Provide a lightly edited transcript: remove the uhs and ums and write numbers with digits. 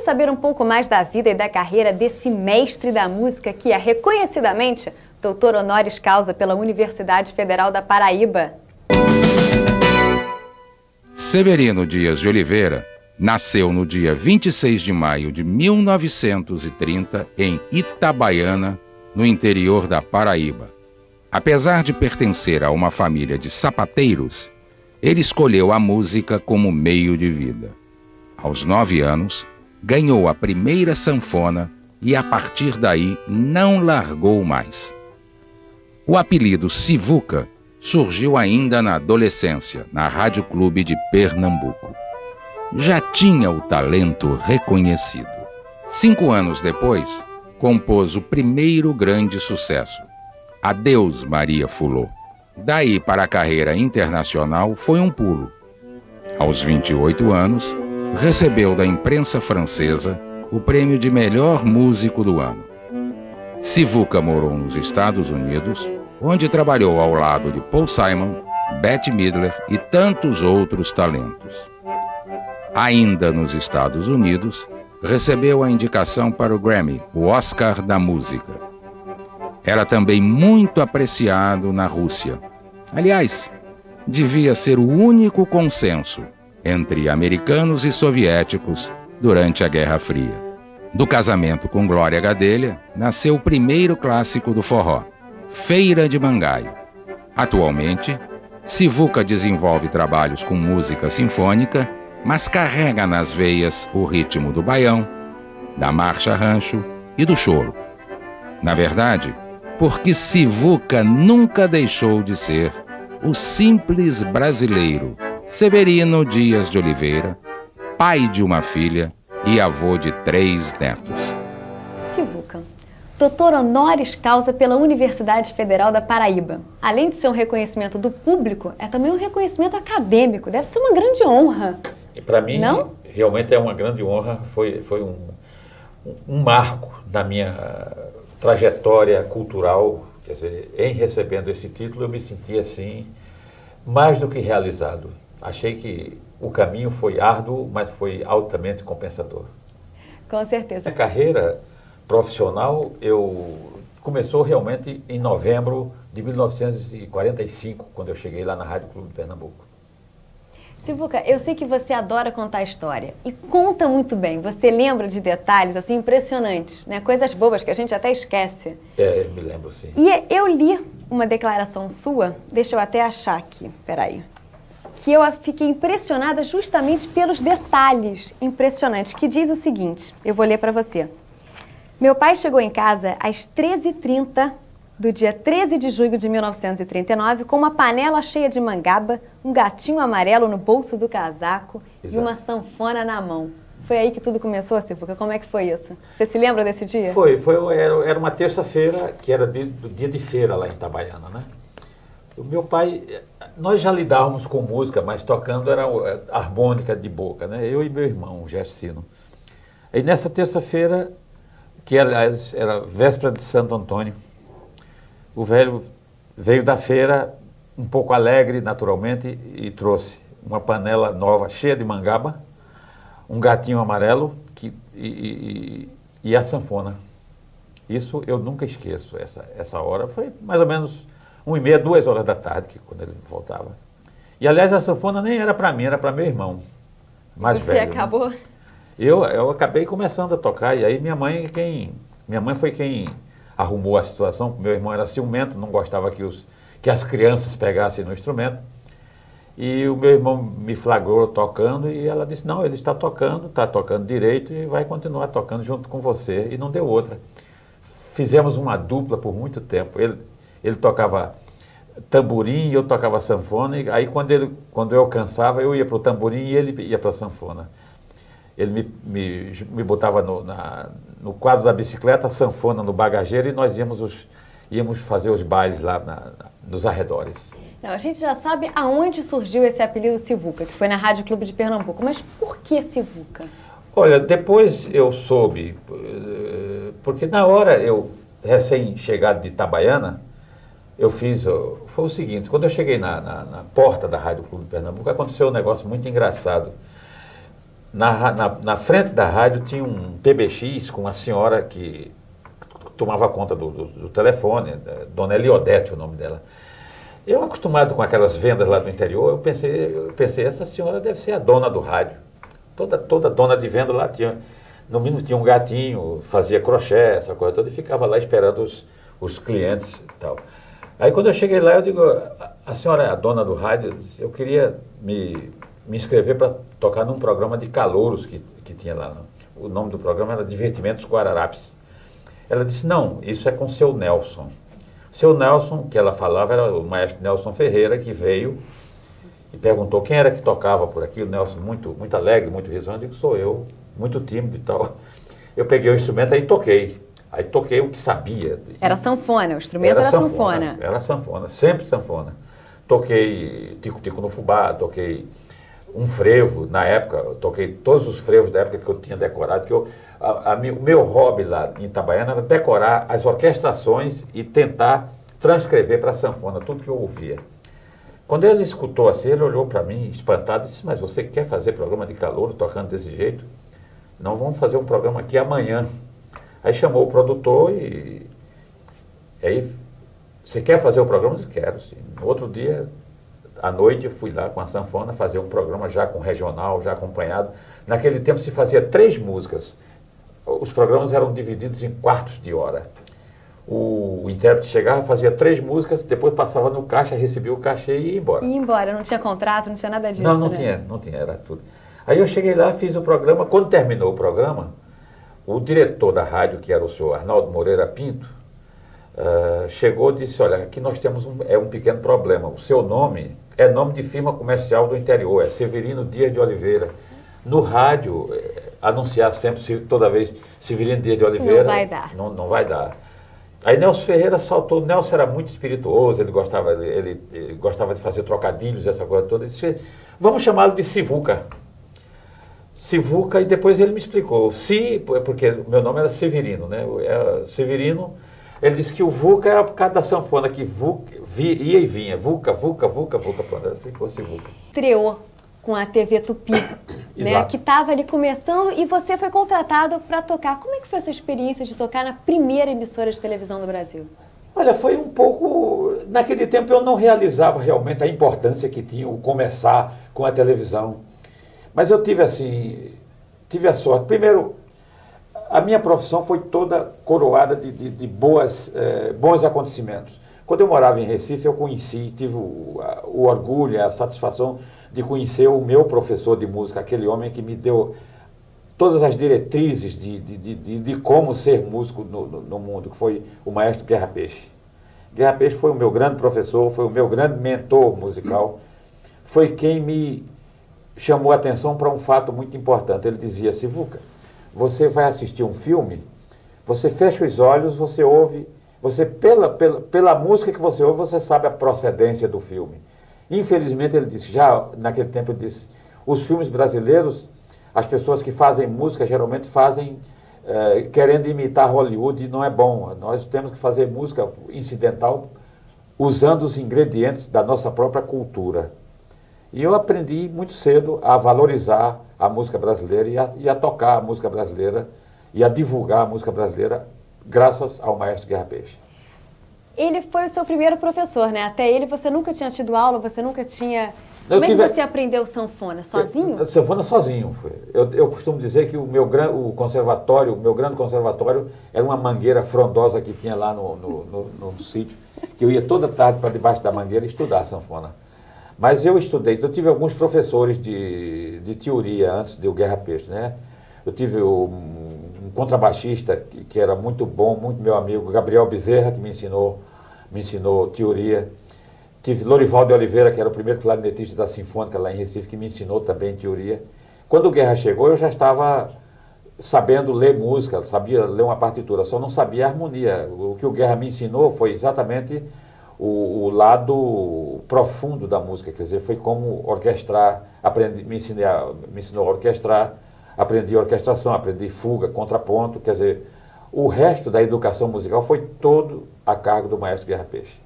Vamos saber um pouco mais da vida e da carreira desse mestre da música que é reconhecidamente doutor honoris causa pela Universidade Federal da Paraíba. Severino Dias de Oliveira nasceu no dia 26 de maio de 1930 em Itabaiana, no interior da Paraíba. Apesar de pertencer a uma família de sapateiros, ele escolheu a música como meio de vida. Aos 9 anos, ganhou a primeira sanfona e, a partir daí, não largou mais. O apelido Sivuca surgiu ainda na adolescência, na Rádio Clube de Pernambuco. Já tinha o talento reconhecido. 5 anos depois, compôs o primeiro grande sucesso, Adeus Maria Fulô. Daí para a carreira internacional foi um pulo. Aos 28 anos, recebeu da imprensa francesa o prêmio de melhor músico do ano. Sivuca morou nos Estados Unidos, onde trabalhou ao lado de Paul Simon, Bette Midler e tantos outros talentos. Ainda nos Estados Unidos, recebeu a indicação para o Grammy, o Oscar da música. Era também muito apreciado na Rússia. Aliás, devia ser o único consenso entre americanos e soviéticos durante a Guerra Fria. Do casamento com Glória Gadelha, nasceu o primeiro clássico do forró, Feira de Mangaio. Atualmente, Sivuca desenvolve trabalhos com música sinfônica, mas carrega nas veias o ritmo do baião, da marcha rancho e do choro. Na verdade, porque Sivuca nunca deixou de ser o simples brasileiro Severino Dias de Oliveira, pai de uma filha e avô de 3 netos. Sivuca, doutor honoris causa pela Universidade Federal da Paraíba. Além de ser um reconhecimento do público, é também um reconhecimento acadêmico. Deve ser uma grande honra. E para mim, não? Realmente é uma grande honra. Foi um marco na minha trajetória cultural. Quer dizer, em recebendo esse título, eu me senti assim, mais do que realizado. Achei que o caminho foi árduo, mas foi altamente compensador. Com certeza. A carreira profissional começou realmente em novembro de 1945, quando eu cheguei lá na Rádio Clube de Pernambuco. Sivuca, eu sei que você adora contar a história e conta muito bem. Você lembra de detalhes assim impressionantes, né? Coisas bobas que a gente até esquece. É, me lembro, sim. E eu li uma declaração sua, deixa eu até achar aqui, peraí, que eu fiquei impressionada justamente pelos detalhes impressionantes, que diz o seguinte, eu vou ler para você. Meu pai chegou em casa às 13h30 do dia 13 de julho de 1939 com uma panela cheia de mangaba, um gatinho amarelo no bolso do casaco. Exato. E uma sanfona na mão. Foi aí que tudo começou, Sivuca? Como é que foi isso? Você se lembra desse dia? Era uma terça-feira, que era do dia de feira lá em Itabaiana, né? O meu pai, nós já lidávamos com música, mas tocando era harmônica de boca, né? Eu e meu irmão, o Gersino. E nessa terça-feira, que era véspera de Santo Antônio, o velho veio da feira um pouco alegre, naturalmente, e trouxe uma panela nova, cheia de mangaba, um gatinho amarelo e a sanfona. Isso eu nunca esqueço, essa hora. Foi mais ou menos 1h30, 2 horas da tarde, quando ele voltava. E, aliás, a sanfona nem era para mim, era para meu irmão, mais velho. Você acabou? Né? Eu acabei começando a tocar, e aí minha mãe foi quem arrumou a situação. Meu irmão era ciumento, não gostava que as crianças pegassem no instrumento. E o meu irmão me flagrou tocando e ela disse, não, ele está tocando direito e vai continuar tocando junto com você. E não deu outra. Fizemos uma dupla por muito tempo. Ele tocava tamborim e eu tocava sanfona. E aí quando eu cansava, eu ia para o tamborim e ele ia para a sanfona. Ele me botava no quadro da bicicleta, a sanfona no bagageiro e nós íamos fazer os bailes lá nos arredores. Não, a gente já sabe aonde surgiu esse apelido Sivuca, que foi na Rádio Clube de Pernambuco. Mas por que Sivuca? Olha, depois eu soube, porque na hora eu, recém-chegado de Itabaiana, foi o seguinte, quando eu cheguei na porta da Rádio Clube de Pernambuco, aconteceu um negócio muito engraçado. na frente da rádio tinha um PBX com uma senhora que tomava conta do telefone, Dona Eliodete, o nome dela. Eu, acostumado com aquelas vendas lá do interior, eu pensei, essa senhora deve ser a dona do rádio. Toda dona de venda lá tinha, no mínimo tinha um gatinho, fazia crochê, essa coisa toda, e ficava lá esperando os clientes e tal. Aí quando eu cheguei lá, eu digo, a senhora é a dona do rádio? Eu queria me inscrever para tocar num programa de calouros que tinha lá. O nome do programa era Divertimentos Guararapes. Ela disse, não, isso é com o seu Nelson. Seu Nelson, que ela falava, era o maestro Nelson Ferreira, que veio e perguntou quem era que tocava por aqui. O Nelson, muito alegre, muito risonho. Eu digo, sou eu, muito tímido e tal. Eu peguei o instrumento e toquei. Aí toquei o que sabia. Era sanfona, o instrumento era sanfona. Era sanfona, sempre sanfona. Toquei tico-tico no fubá, toquei um frevo, na época, eu toquei todos os frevos da época que eu tinha decorado, que o meu hobby lá em Itabaiana era decorar as orquestrações e tentar transcrever para a sanfona tudo que eu ouvia. Quando ele escutou assim, ele olhou para mim espantado e disse, mas você quer fazer programa de calouro tocando desse jeito? Não, vamos fazer um programa aqui amanhã. Aí chamou o produtor e aí, você quer fazer o programa? Eu quero, sim. No outro dia, à noite, eu fui lá com a sanfona fazer um programa já com regional, já acompanhado. Naquele tempo se fazia 3 músicas. Os programas eram divididos em quartos de hora. O intérprete chegava, fazia 3 músicas, depois passava no caixa, recebia o cachê e ia embora. Ia embora, não tinha contrato, não tinha nada disso, não tinha, era tudo. Aí eu cheguei lá, fiz o programa. Quando terminou o programa, o diretor da rádio, que era o senhor Arnaldo Moreira Pinto, chegou e disse, olha, aqui nós temos um pequeno problema. O seu nome é nome de firma comercial do interior, é Severino Dias de Oliveira. No rádio, anunciar sempre, toda vez, Severino Dias de Oliveira... Não vai dar. Não vai dar. Aí Nelson Ferreira saltou. Nelson era muito espirituoso, ele gostava de fazer trocadilhos, essa coisa toda. Ele disse, vamos chamá-lo de Sivuca. Sivuca, e depois ele me explicou. Porque o meu nome era Severino, né? Severino, ele disse que o Vuca era por causa da sanfona, que ia e vinha. Vuca, pronto, ficou Sivuca. Estreou com a TV Tupi, né, que estava ali começando e você foi contratado para tocar. Como é que foi essa experiência de tocar na primeira emissora de televisão do Brasil? Olha, foi um pouco... Naquele tempo eu não realizava realmente a importância que tinha o começar com a televisão. Mas eu tive a sorte. Primeiro, a minha profissão foi toda coroada de bons acontecimentos. Quando eu morava em Recife, eu tive o orgulho, a satisfação de conhecer o meu professor de música, aquele homem que me deu todas as diretrizes de como ser músico no mundo, que foi o maestro Guerra Peixe. Guerra Peixe foi o meu grande professor, foi o meu grande mentor musical, foi quem me chamou a atenção para um fato muito importante. Ele dizia, Sivuca, você vai assistir um filme, você fecha os olhos, você ouve, pela música que você ouve, você sabe a procedência do filme. Infelizmente, ele disse, já naquele tempo, ele disse, os filmes brasileiros, as pessoas que fazem música geralmente fazem querendo imitar Hollywood e não é bom. Nós temos que fazer música incidental usando os ingredientes da nossa própria cultura. E eu aprendi muito cedo a valorizar a música brasileira e a tocar a música brasileira e a divulgar a música brasileira graças ao maestro Guerra Peixe. Ele foi o seu primeiro professor, né? Até ele você nunca tinha tido aula, você nunca tinha... Como é que você aprendeu sanfona? Sozinho? Sanfona sozinho. Eu costumo dizer que o meu grande conservatório era uma mangueira frondosa que tinha lá no sítio, que eu ia toda tarde para debaixo da mangueira estudar sanfona. Mas eu tive alguns professores de teoria antes de o Guerra Peixe, né? Eu tive um contrabaixista que era muito bom, muito meu amigo, Gabriel Bezerra, que me ensinou teoria. Tive Lorival de Oliveira, que era o primeiro clarinetista da Sinfônica lá em Recife, que me ensinou também teoria. Quando o Guerra chegou, eu já estava sabendo ler música, sabia ler uma partitura, só não sabia a harmonia. O que o Guerra me ensinou foi exatamente o lado profundo da música, quer dizer, foi como orquestrar, me ensinou a orquestrar, aprendi orquestração, aprendi fuga, contraponto, quer dizer, o resto da educação musical foi todo a cargo do maestro Guerra Peixe.